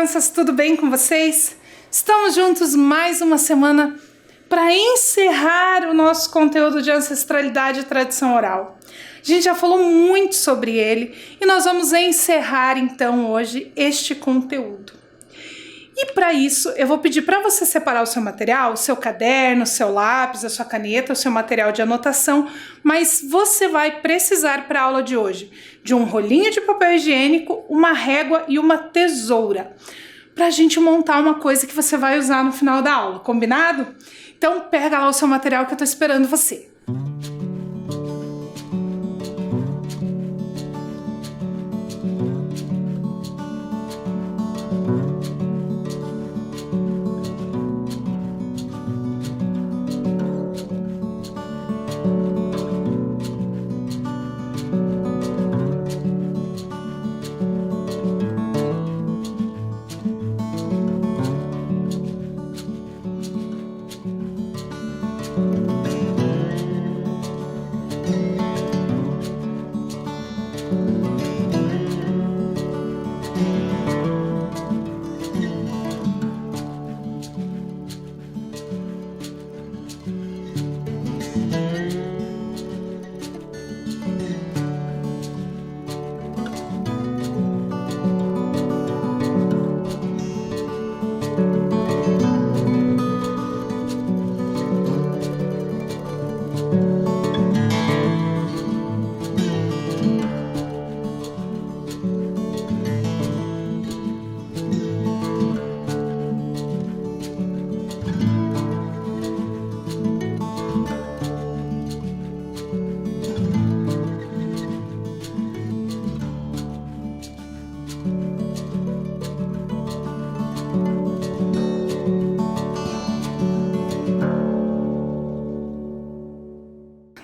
crianças, tudo bem com vocês? Estamos juntos mais uma semana para encerrar o nosso conteúdo de ancestralidade e tradição oral. A gente já falou muito sobre ele e nós vamos encerrar então hoje este conteúdo. E para isso eu vou pedir para você separar o seu material, o seu caderno, o seu lápis, a sua caneta, o seu material de anotação, mas você vai precisar para a aula de hoje de um rolinho de papel higiênico, uma régua e uma tesoura, para a gente montar uma coisa que você vai usar no final da aula, combinado? Então pega lá o seu material que eu estou esperando você.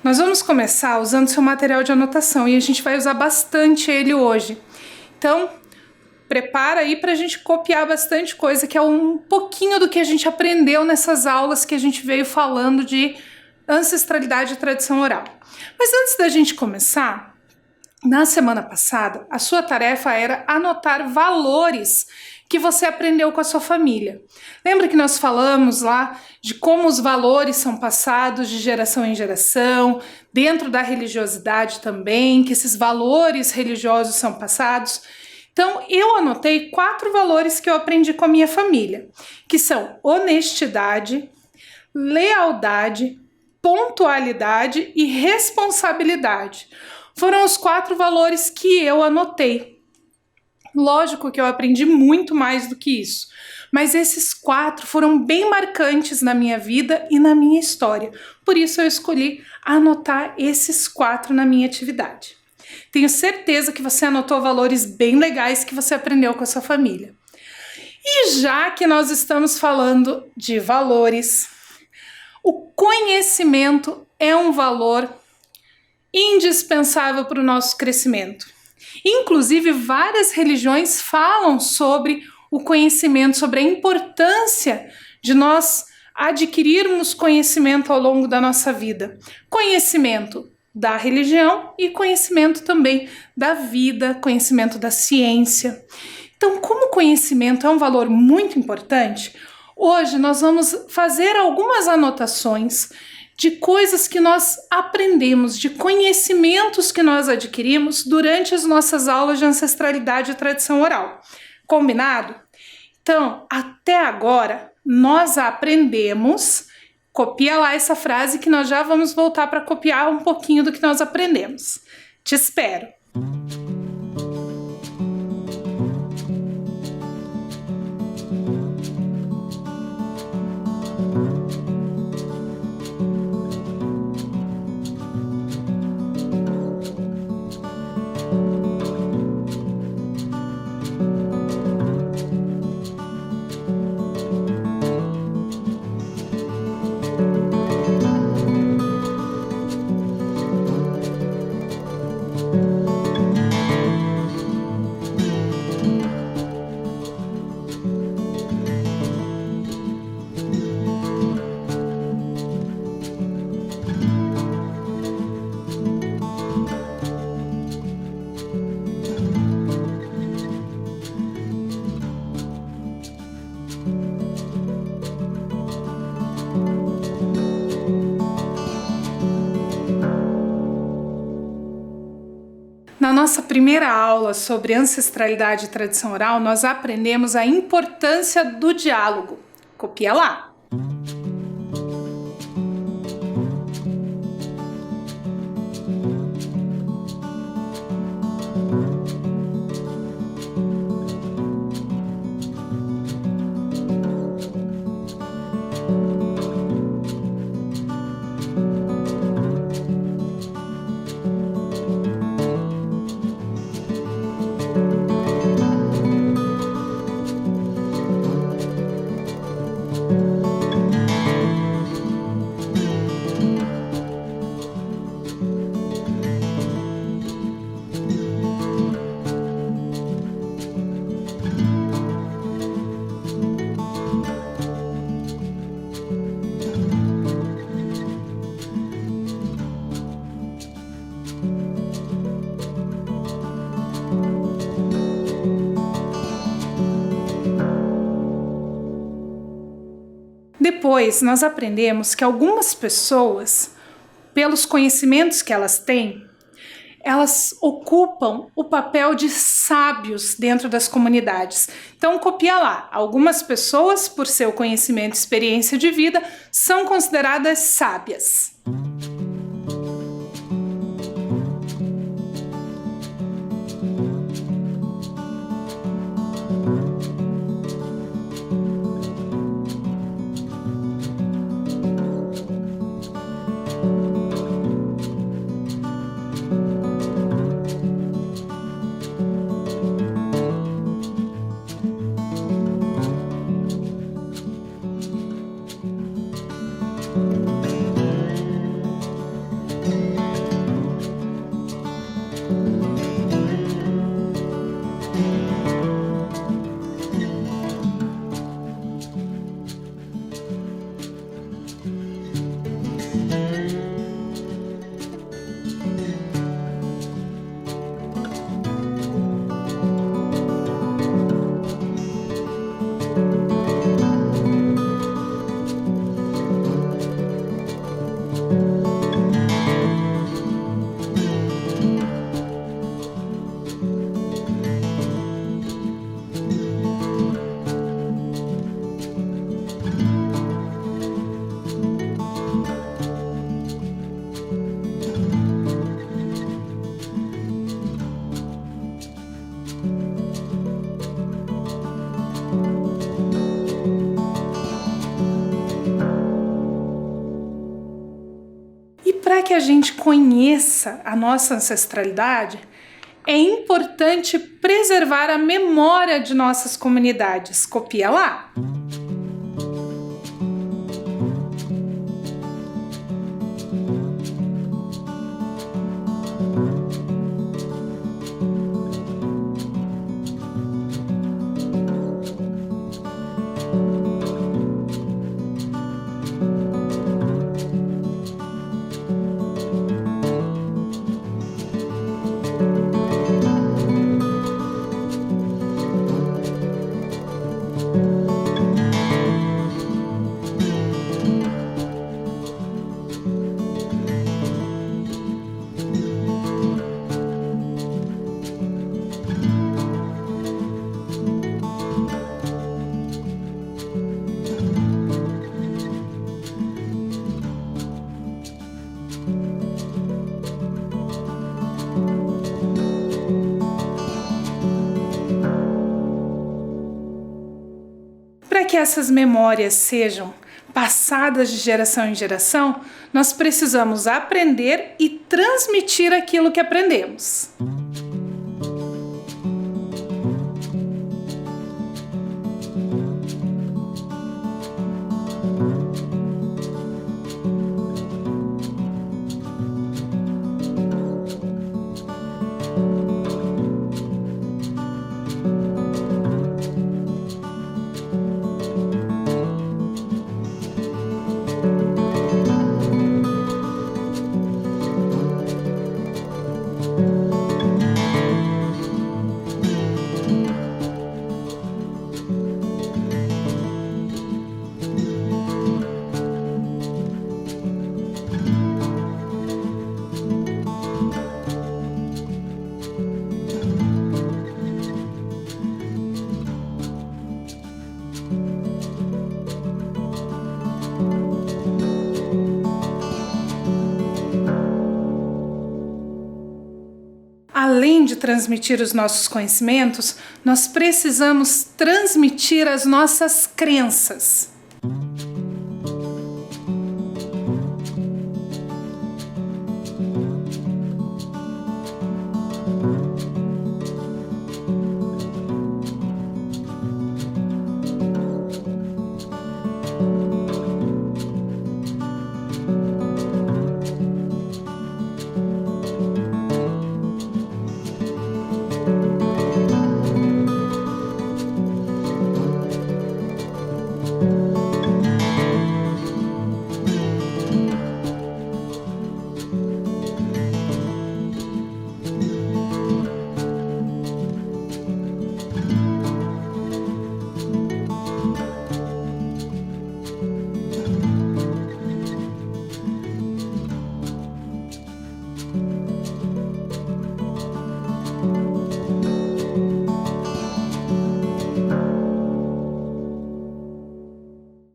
Nós vamos começar usando seu material de anotação e a gente vai usar bastante ele hoje. Então, prepara aí para a gente copiar bastante coisa, que é um pouquinho do que a gente aprendeu nessas aulas que a gente veio falando de ancestralidade e tradição oral. Mas antes da gente começar, na semana passada, a sua tarefa era anotar valores que você aprendeu com a sua família. Lembra que nós falamos lá de como os valores são passados de geração em geração, dentro da religiosidade também, que esses valores religiosos são passados? Então, eu anotei 4 valores que eu aprendi com a minha família, que são honestidade, lealdade, pontualidade e responsabilidade. Foram os 4 valores que eu anotei. Lógico que eu aprendi muito mais do que isso, mas esses 4 foram bem marcantes na minha vida e na minha história. Por isso eu escolhi anotar esses 4 na minha atividade. Tenho certeza que você anotou valores bem legais que você aprendeu com a sua família. E já que nós estamos falando de valores, o conhecimento é um valor indispensável para o nosso crescimento. Inclusive, várias religiões falam sobre o conhecimento, sobre a importância de nós adquirirmos conhecimento ao longo da nossa vida. Conhecimento da religião e conhecimento também da vida, conhecimento da ciência. Então, como o conhecimento é um valor muito importante, hoje nós vamos fazer algumas anotações de coisas que nós aprendemos, de conhecimentos que nós adquirimos durante as nossas aulas de ancestralidade e tradição oral. Combinado? Então, até agora, nós aprendemos. Copia lá essa frase que nós já vamos voltar para copiar um pouquinho do que nós aprendemos. Te espero! nossa primeira aula sobre ancestralidade e tradição oral, nós aprendemos a importância do diálogo. Copia lá! Depois, nós aprendemos que algumas pessoas, pelos conhecimentos que elas têm, elas ocupam o papel de sábios dentro das comunidades. Então, copia lá. Algumas pessoas, por seu conhecimento e experiência de vida, são consideradas sábias. Para que a gente conheça a nossa ancestralidade, é importante preservar a memória de nossas comunidades. Copia lá! Para que essas memórias sejam passadas de geração em geração, nós precisamos aprender e transmitir aquilo que aprendemos. Além de transmitir os nossos conhecimentos, nós precisamos transmitir as nossas crenças.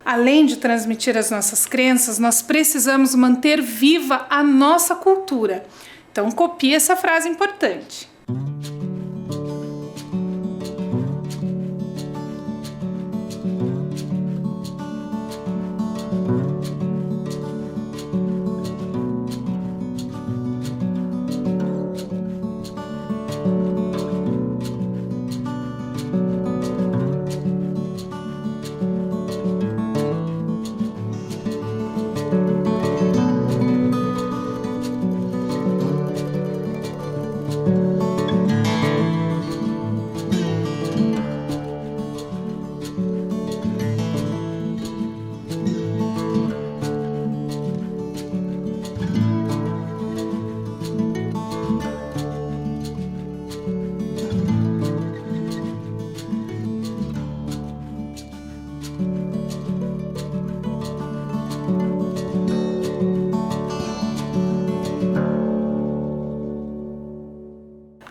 Além de transmitir as nossas crenças, nós precisamos manter viva a nossa cultura. Então, copie essa frase importante.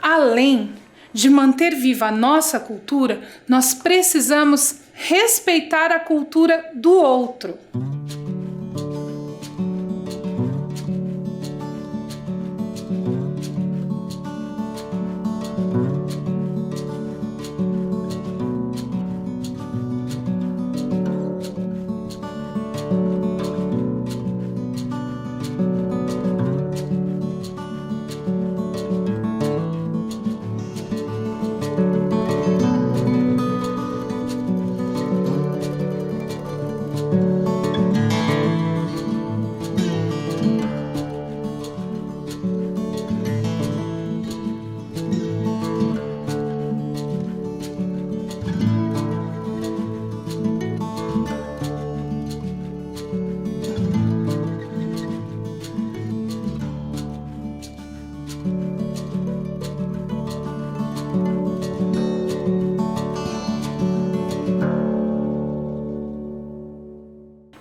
Além de manter viva a nossa cultura, nós precisamos respeitar a cultura do outro.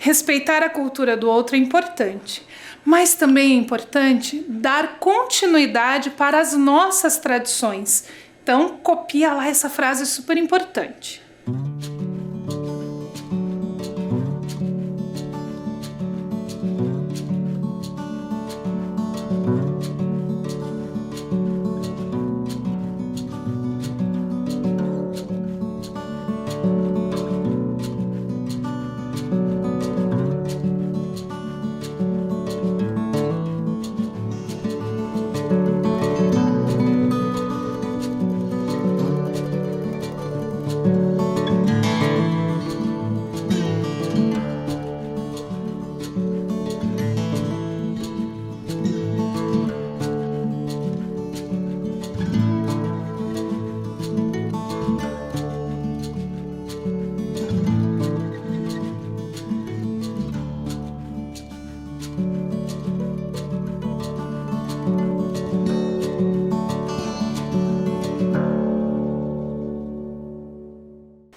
Respeitar a cultura do outro é importante, mas também é importante dar continuidade para as nossas tradições. Então, copia lá essa frase super importante.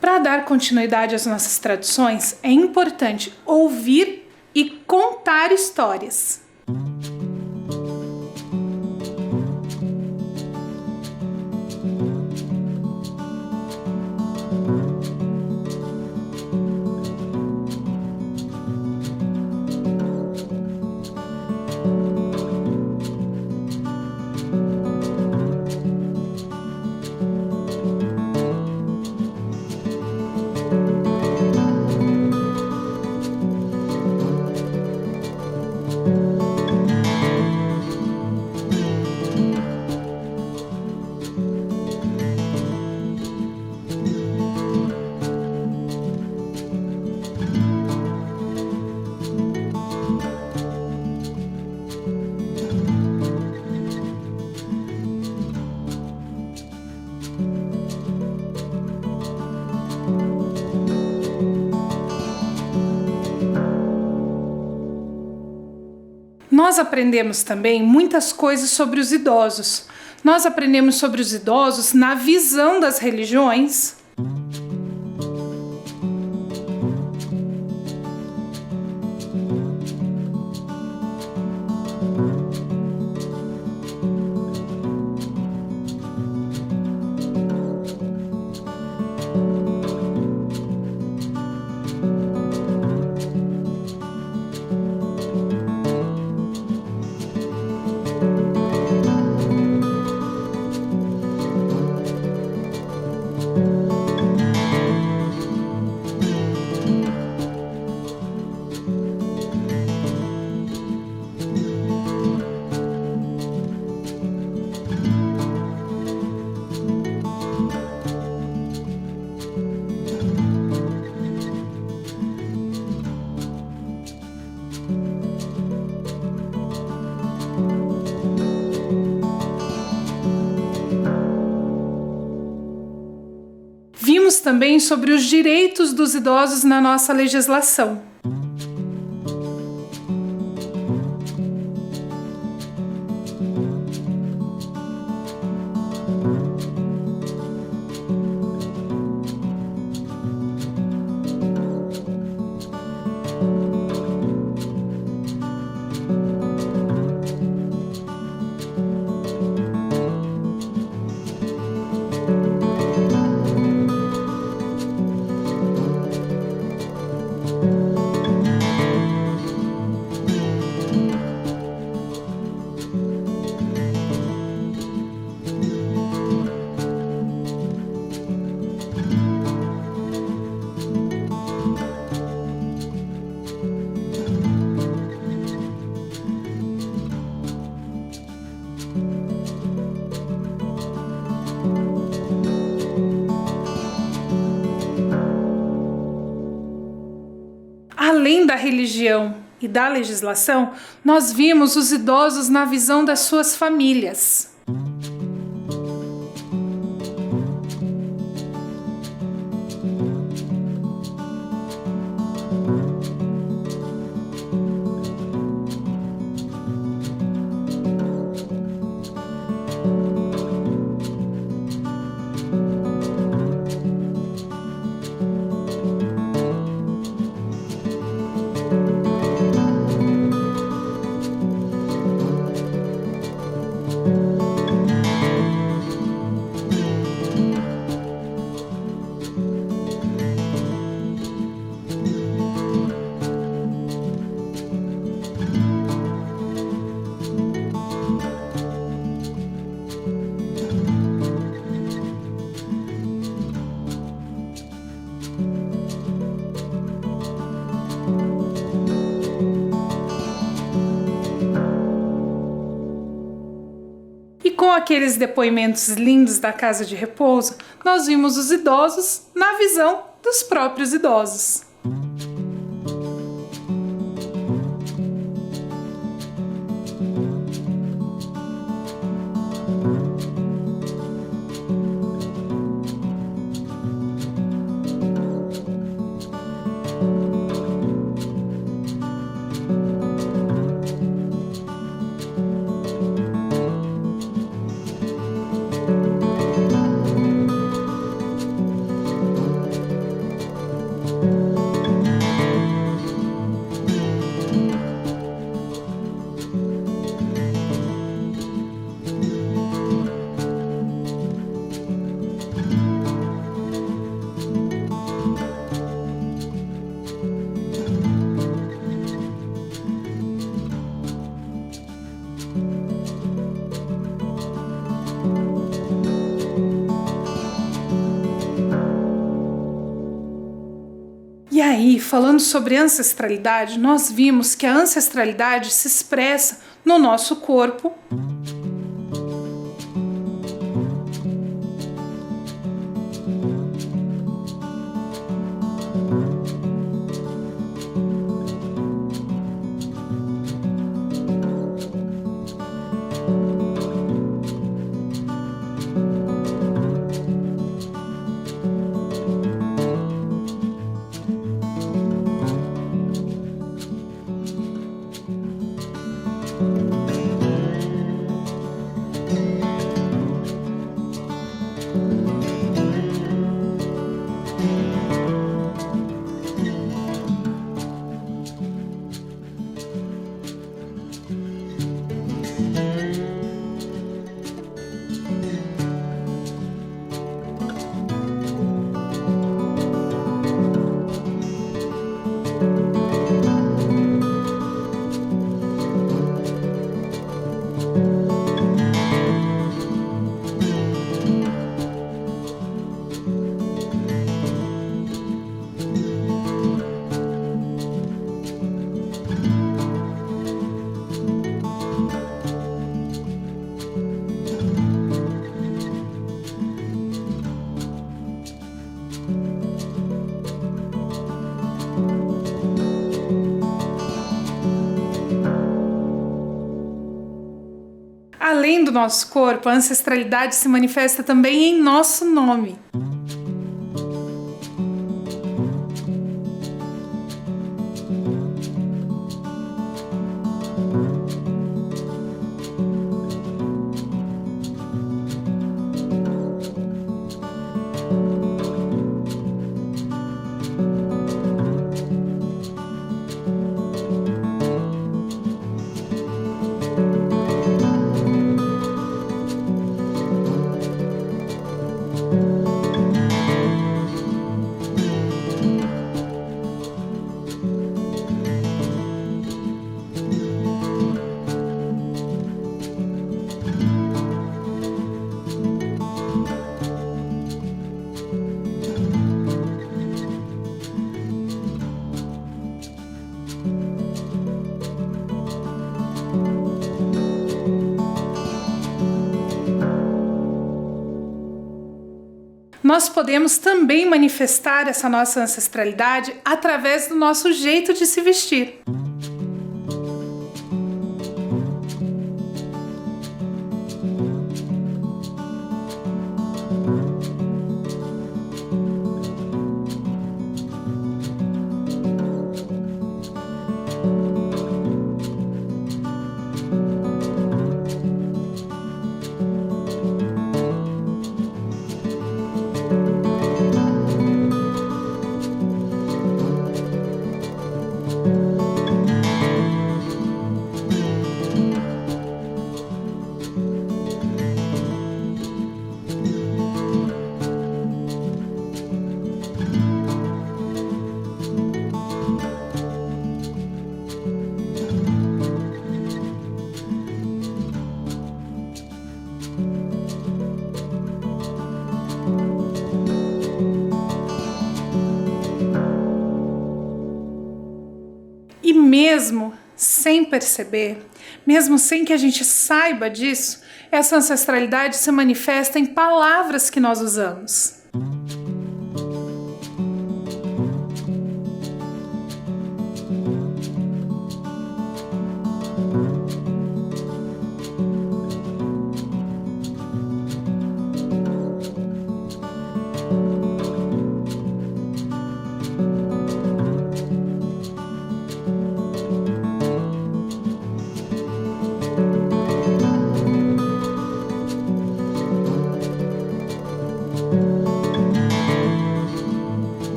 Para dar continuidade às nossas tradições, é importante ouvir e contar histórias. nós aprendemos também muitas coisas sobre os idosos. Nós aprendemos sobre os idosos na visão das religiões. Vimos também sobre os direitos dos idosos na nossa legislação. Além da religião e da legislação, nós vimos os idosos na visão das suas famílias. E com aqueles depoimentos lindos da casa de repouso, nós vimos os idosos na visão dos próprios idosos. E aí, falando sobre ancestralidade, nós vimos que a ancestralidade se expressa no nosso corpo, além do nosso corpo, a ancestralidade se manifesta também em nosso nome. Nós podemos também manifestar essa nossa ancestralidade através do nosso jeito de se vestir. E mesmo sem perceber, mesmo sem que a gente saiba disso, essa ancestralidade se manifesta em palavras que nós usamos.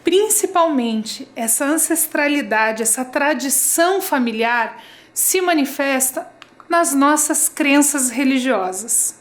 Principalmente, essa ancestralidade, essa tradição familiar se manifesta nas nossas crenças religiosas.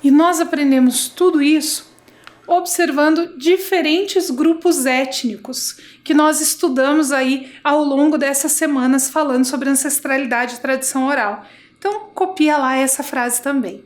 E nós aprendemos tudo isso observando diferentes grupos étnicos que nós estudamos aí ao longo dessas semanas falando sobre ancestralidade e tradição oral. Então, copia lá essa frase também.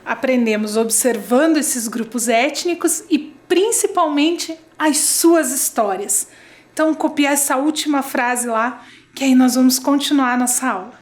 Aprendemos observando esses grupos étnicos e principalmente as suas histórias. Então, copiar essa última frase lá, que aí nós vamos continuar a nossa aula.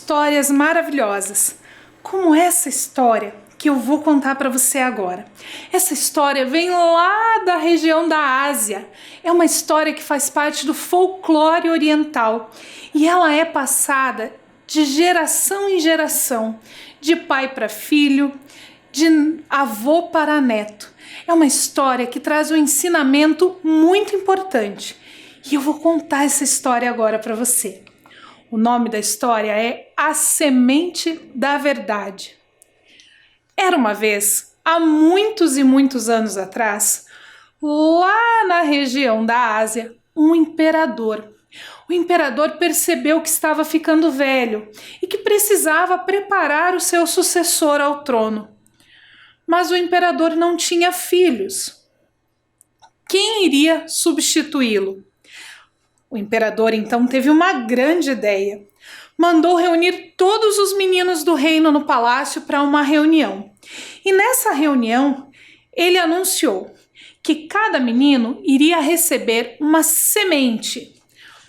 Histórias maravilhosas, como essa história que eu vou contar para você agora. Essa história vem lá da região da Ásia. É uma história que faz parte do folclore oriental e ela é passada de geração em geração, de pai para filho, de avô para neto. É uma história que traz um ensinamento muito importante e eu vou contar essa história agora para você. O nome da história é A Semente da Verdade. Era uma vez, há muitos e muitos anos atrás, lá na região da Ásia, um imperador. O imperador percebeu que estava ficando velho e que precisava preparar o seu sucessor ao trono. Mas o imperador não tinha filhos. Quem iria substituí-lo? O imperador então teve uma grande ideia. Mandou reunir todos os meninos do reino no palácio para uma reunião. E nessa reunião, ele anunciou que cada menino iria receber uma semente,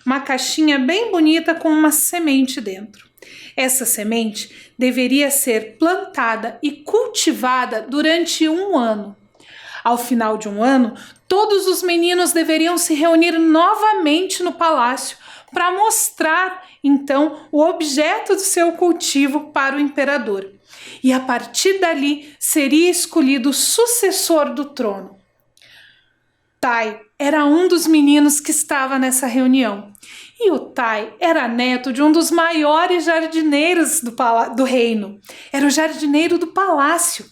uma caixinha bem bonita com uma semente dentro. Essa semente deveria ser plantada e cultivada durante 1 ano. Ao final de 1 ano, todos os meninos deveriam se reunir novamente no palácio para mostrar, então, o objeto do seu cultivo para o imperador. E a partir dali seria escolhido o sucessor do trono. Tai era um dos meninos que estava nessa reunião. E o Tai era neto de um dos maiores jardineiros do reino. Era o jardineiro do palácio.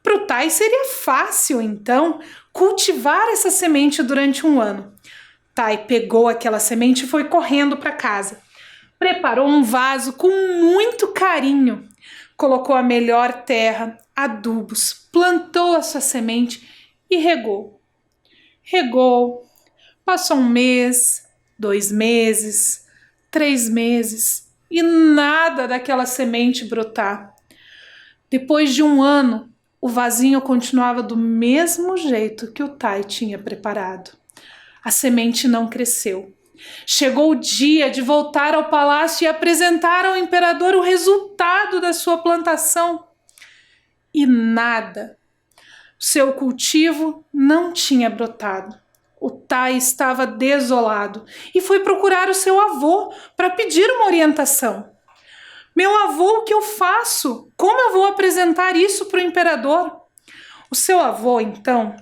Para o Tai seria fácil, então, cultivar essa semente durante um ano. Tai pegou aquela semente e foi correndo para casa. Preparou um vaso com muito carinho. Colocou a melhor terra, adubos, plantou a sua semente e regou. Regou. Passou 1 mês, 2 meses, 3 meses e nada daquela semente brotar. Depois de 1 ano, o vasinho continuava do mesmo jeito que o Tai tinha preparado. A semente não cresceu. Chegou o dia de voltar ao palácio e apresentar ao imperador o resultado da sua plantação. E nada. Seu cultivo não tinha brotado. O Tai estava desolado e foi procurar o seu avô para pedir uma orientação. Meu avô, o que eu faço? Como eu vou apresentar isso para o imperador? O seu avô, então,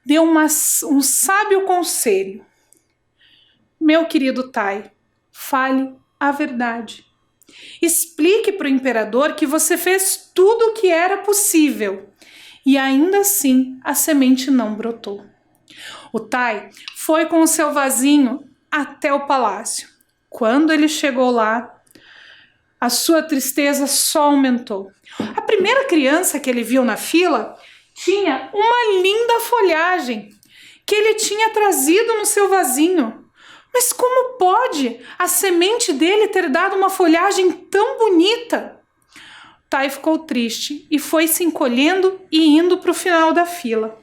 deu um sábio conselho. Meu querido Tai, fale a verdade. Explique para o imperador que você fez tudo o que era possível e ainda assim a semente não brotou. O Tai foi com o seu vasinho até o palácio. Quando ele chegou lá, a sua tristeza só aumentou. A primeira criança que ele viu na fila tinha uma linda folhagem que ele tinha trazido no seu vasinho. Mas como pode a semente dele ter dado uma folhagem tão bonita? Tai ficou triste e foi se encolhendo e indo para o final da fila.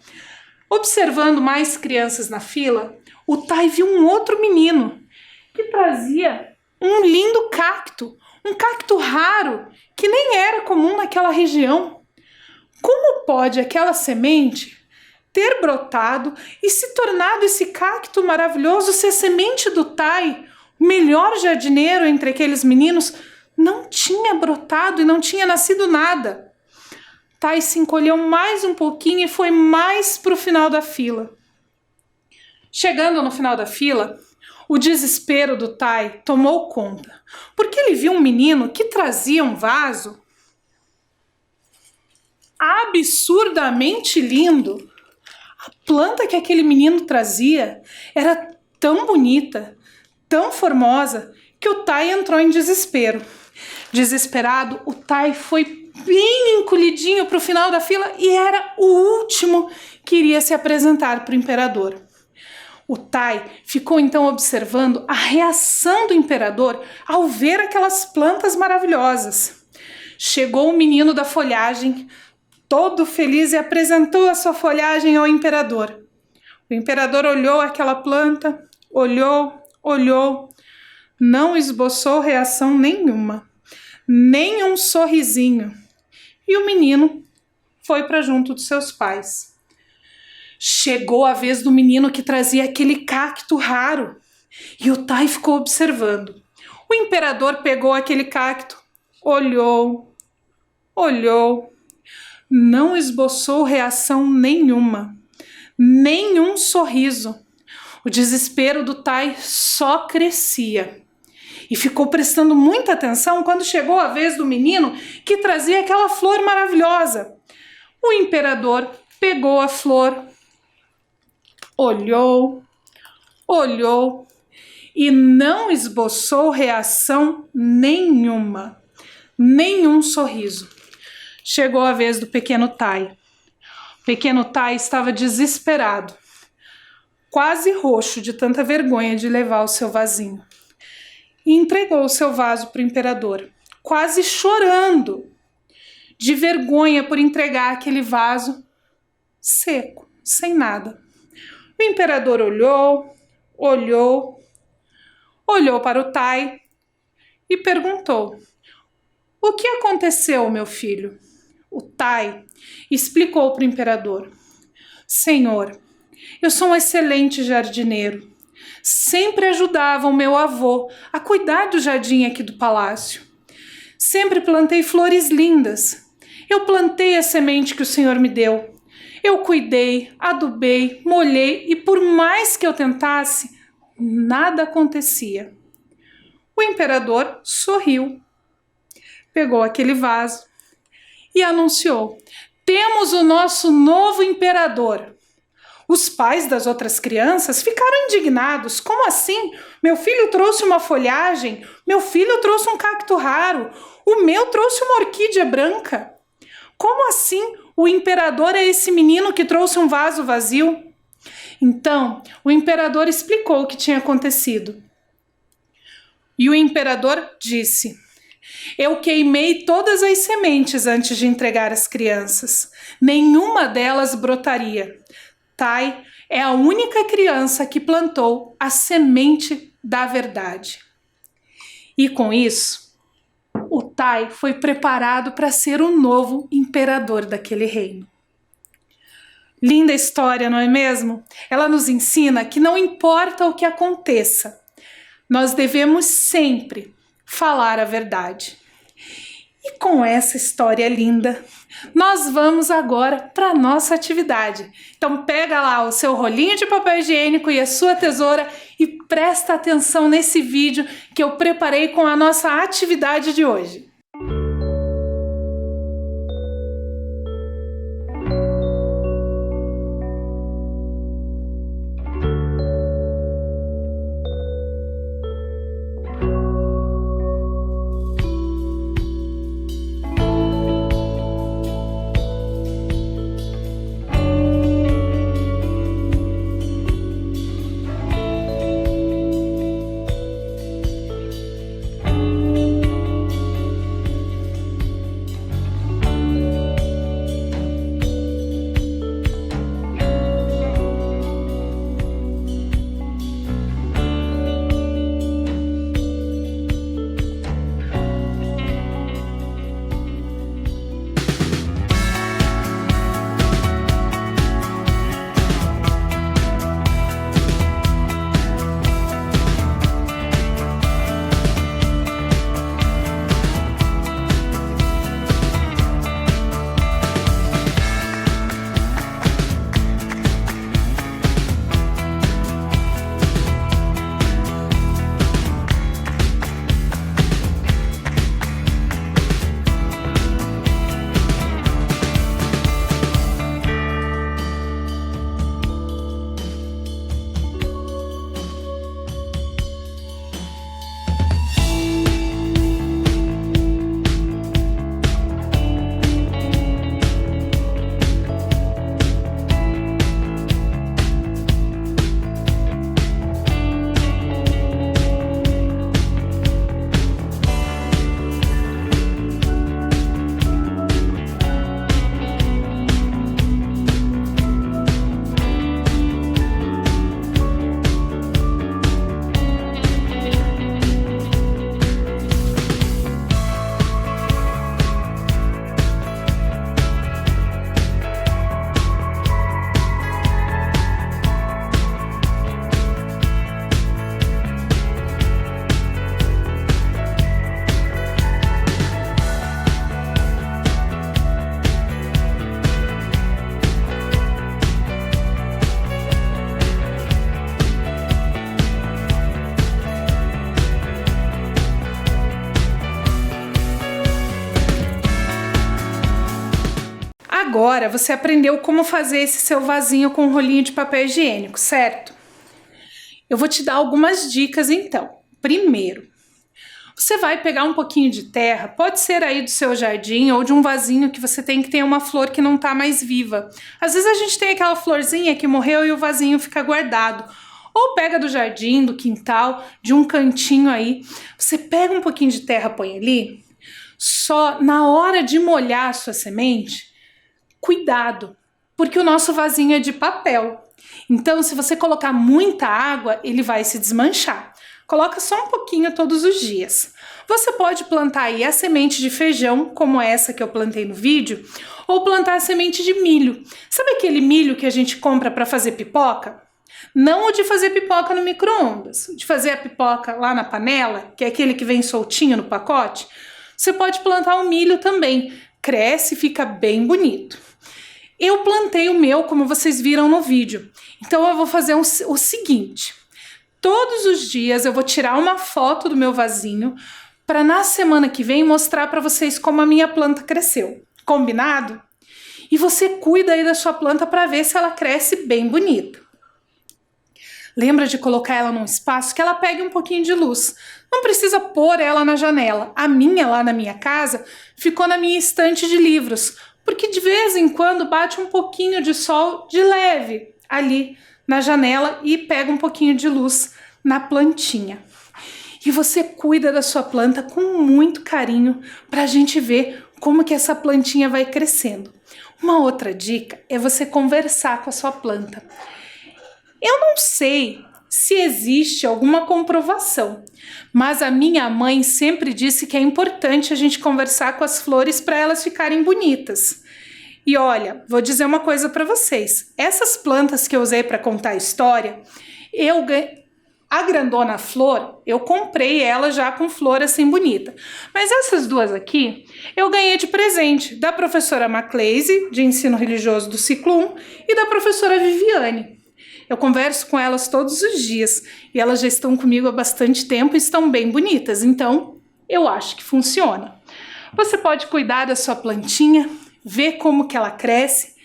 Observando mais crianças na fila, o Tai viu um outro menino que trazia um lindo cacto, um cacto raro que nem era comum naquela região. Como pode aquela semente ter brotado e se tornado esse cacto maravilhoso se a semente do Tai, o melhor jardineiro entre aqueles meninos, não tinha brotado e não tinha nascido nada? Tai se encolheu mais um pouquinho e foi mais para o final da fila. Chegando no final da fila, o desespero do Tai tomou conta, porque ele viu um menino que trazia um vaso absurdamente lindo. A planta que aquele menino trazia era tão bonita, tão formosa, que o Tai entrou em desespero. Desesperado, o Tai foi bem encolhidinho para o final da fila e era o último que iria se apresentar para o imperador. O Tai ficou então observando a reação do imperador ao ver aquelas plantas maravilhosas. Chegou o menino da folhagem, todo feliz, e apresentou a sua folhagem ao imperador. O imperador olhou aquela planta, olhou, não esboçou reação nenhuma, nem um sorrisinho. E o menino foi para junto dos seus pais. Chegou a vez do menino que trazia aquele cacto raro e o Tai ficou observando. O imperador pegou aquele cacto, olhou, não esboçou reação nenhuma, nenhum sorriso. O desespero do Tai só crescia. E ficou prestando muita atenção quando chegou a vez do menino que trazia aquela flor maravilhosa. O imperador pegou a flor, olhou e não esboçou reação nenhuma, nenhum sorriso. Chegou a vez do pequeno Tai. O pequeno Tai estava desesperado, quase roxo de tanta vergonha de levar o seu vasinho. E entregou o seu vaso para o imperador, quase chorando de vergonha por entregar aquele vaso seco, sem nada. O imperador olhou para o Tai e perguntou: "O que aconteceu, meu filho?" O Tai explicou para o imperador: "Senhor, eu sou um excelente jardineiro. Sempre ajudava o meu avô a cuidar do jardim aqui do palácio. Sempre plantei flores lindas. Eu plantei a semente que o Senhor me deu. Eu cuidei, adubei, molhei e por mais que eu tentasse, nada acontecia. O imperador sorriu, pegou aquele vaso e anunciou: temos o nosso novo imperador. Os pais das outras crianças ficaram indignados. Como assim? Meu filho trouxe uma folhagem, meu filho trouxe um cacto raro, o meu trouxe uma orquídea branca. Como assim o imperador é esse menino que trouxe um vaso vazio? Então, o imperador explicou o que tinha acontecido. E o imperador disse: eu queimei todas as sementes antes de entregar às crianças. Nenhuma delas brotaria. Tai é a única criança que plantou a semente da verdade. E com isso, o Tai foi preparado para ser o novo imperador daquele reino. Linda história, não é mesmo? Ela nos ensina que não importa o que aconteça, nós devemos sempre falar a verdade. E com essa história linda, nós vamos agora para a nossa atividade. Então pega lá o seu rolinho de papel higiênico e a sua tesoura e presta atenção nesse vídeo que eu preparei com a nossa atividade de hoje. Agora você aprendeu como fazer esse seu vasinho com um rolinho de papel higiênico, certo? Eu vou te dar algumas dicas então. Primeiro, você vai pegar um pouquinho de terra, pode ser aí do seu jardim ou de um vasinho que você tem que ter uma flor que não tá mais viva. Às vezes a gente tem aquela florzinha que morreu e o vasinho fica guardado. Ou pega do jardim, do quintal, de um cantinho aí. Você pega um pouquinho de terra, põe ali. Só na hora de molhar a sua semente, cuidado, porque o nosso vasinho é de papel. Então, se você colocar muita água, ele vai se desmanchar. Coloca só um pouquinho todos os dias. Você pode plantar aí a semente de feijão, como essa que eu plantei no vídeo, ou plantar a semente de milho. Sabe aquele milho que a gente compra para fazer pipoca? Não o de fazer pipoca no micro-ondas, de fazer a pipoca lá na panela, que é aquele que vem soltinho no pacote. Você pode plantar o milho também, cresce e fica bem bonito. Eu plantei o meu, como vocês viram no vídeo, então eu vou fazer o seguinte. todos os dias eu vou tirar uma foto do meu vasinho para na semana que vem mostrar para vocês como a minha planta cresceu. Combinado? E você cuida aí da sua planta para ver se ela cresce bem bonita. Lembra de colocar ela num espaço que ela pegue um pouquinho de luz. Não precisa pôr ela na janela. A minha, lá na minha casa, ficou na minha estante de livros, porque de vez em quando bate um pouquinho de sol de leve ali na janela e pega um pouquinho de luz na plantinha. E você cuida da sua planta com muito carinho para a gente ver como que essa plantinha vai crescendo. Uma outra dica é você conversar com a sua planta. Eu não sei se existe alguma comprovação, mas a minha mãe sempre disse que é importante a gente conversar com as flores para elas ficarem bonitas. E olha, vou dizer uma coisa para vocês. Essas plantas que eu usei para contar a história, a grandona flor, eu comprei ela já com flor assim bonita. Mas essas duas aqui, eu ganhei de presente da professora Macleise, de ensino religioso do ciclo 1, e da professora Viviane. Eu converso com elas todos os dias e elas já estão comigo há bastante tempo e estão bem bonitas, então eu acho que funciona. Você pode cuidar da sua plantinha, ver como que ela cresce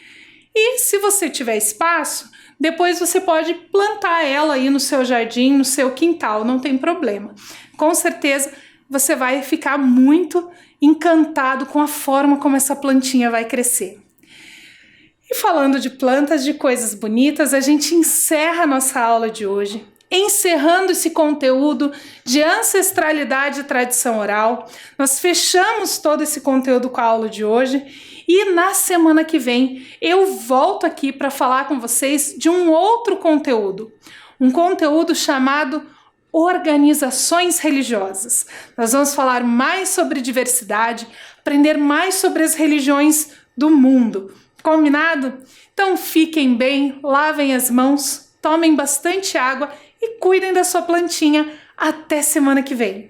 e se você tiver espaço, depois você pode plantar ela aí no seu jardim, no seu quintal, não tem problema. Com certeza você vai ficar muito encantado com a forma como essa plantinha vai crescer. E falando de plantas, de coisas bonitas, a gente encerra a nossa aula de hoje, encerrando esse conteúdo de ancestralidade e tradição oral. Nós fechamos todo esse conteúdo com a aula de hoje e na semana que vem eu volto aqui para falar com vocês de um outro conteúdo, um conteúdo chamado organizações religiosas. Nós vamos falar mais sobre diversidade, aprender mais sobre as religiões do mundo. Combinado? Então fiquem bem, lavem as mãos, tomem bastante água e cuidem da sua plantinha. Até semana que vem!